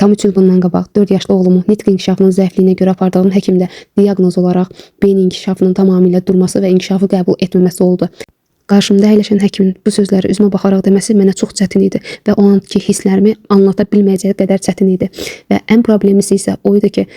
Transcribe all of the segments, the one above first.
Tam 3 il bundan qabaq 4 yaşlı oğlumu nitq inkişafının zəifliyinə görə apardığım həkimdə diaqnoz olaraq beyin inkişafının tamamilə durması və inkişafı qəbul etməməsi oldu. Qarşımda əyləşən həkimin bu sözləri üzümə baxaraq deməsi mənə çox çətin idi və o anki hisslərimi anlata bilməyəcəyi qədər çətin idi. Və ən problemlisi isə o idi ki,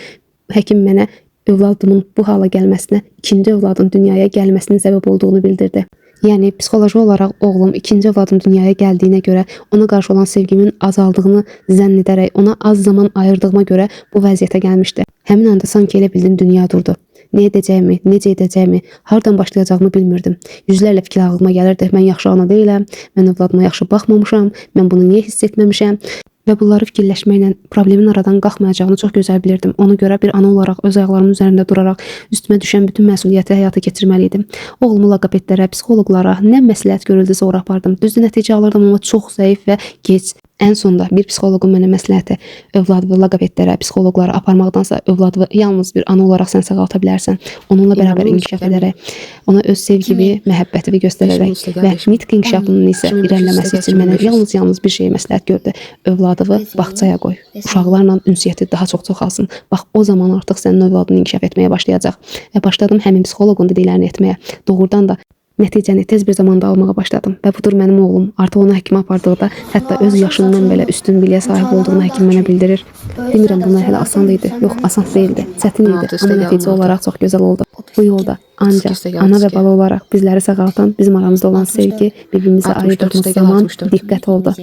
həkim mənə övladımın bu hala gəlməsinə, ikinci övladın dünyaya gəlməsinin səbəb olduğunu bildirdi. Yəni psixoloji olaraq oğlum ikinci övladım dünyaya gəldiyinə görə ona qarşı olan sevgimin azaldığını zənn edərək ona az zaman ayırdığıma görə bu vəziyyətə gəlmişdi. Həmin anda sanki elə bildim dünya durdu. Nə edəcəyimi, necə edəcəyimi, hardan başlayacağımı bilmirdim. Yüzlərlə fikir ağlıma gəlirdi. Mən yaxşı ana deyiləm, mən övladıma yaxşı baxmamışam, mən bunu niyə hiss etməmişəm? Və bunları fikirləşməklə problemin aradan qalxmayacağını çox gözəl bilirdim. Ona görə bir ana olaraq öz ayaqlarımın üzərində duraraq üstümə düşən bütün məsuliyyəti həyata keçirməliydim. Oğlumu loqopedlərə, psixoloqlara nə məsləhət görüldüsə ora apardım. Düzdür, nəticə alırdım, amma çox zəif və gec. Ən sonda bir psixoloqun mənə məsləhəti övladını loqopedlərə, psixoloqlara aparmaqdansa övladını yalnız bir ana olaraq sən sağalta bilərsən. Onunla bərabər inkişaf edərək, ona öz sevgimi, məhəbbətimi göstərərək və nitq inkişafının isə irəliləməsi üçün mənə yalnız bir şey məsləhət gördü. Övladını bağçaya qoy. Uşaqlarla ünsiyyəti daha çox çoxalsın. Bax, o zaman artıq sənin övladın inkişaf etməyə başlayacaq. Və başladım həmin psixoloqun dediklərini etməyə. Doğrudan da nəticəni tez bir zamanda almağa başladım və budur mənim oğlum. Artıq onu həkimə apardıqda hətta öz yaşından belə üstün biliyə sahib olduğunu həkim mənə bildirir. Demirəm bunlar hələ asan idi. Yox, asan deyildi. Çətin idi, amma nəticə olaraq çox gözəl oldu. Bu yolda ancaq ana və bala olaraq bizləri sağaltan, bizim aramızda olan sevgi, bir-birimizə ayırdığımız zaman, diqqət oldu.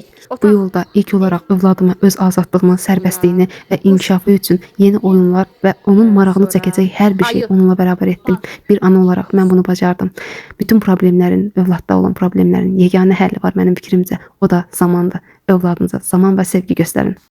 Bu yolda ilk olaraq övladıma öz azadlığını, sərbəstliyini və inkişafı üçün yeni oyunlar və onun marağını çəkəcək hər bir şey onunla bərabər etdim. Bir ana olaraq mən bunu bacardım. Bütün problemlərin, övladda olan problemlərin yeganə həlli var mənim fikrimcə. O da zamandır. Övladınıza zaman və sevgi göstərin.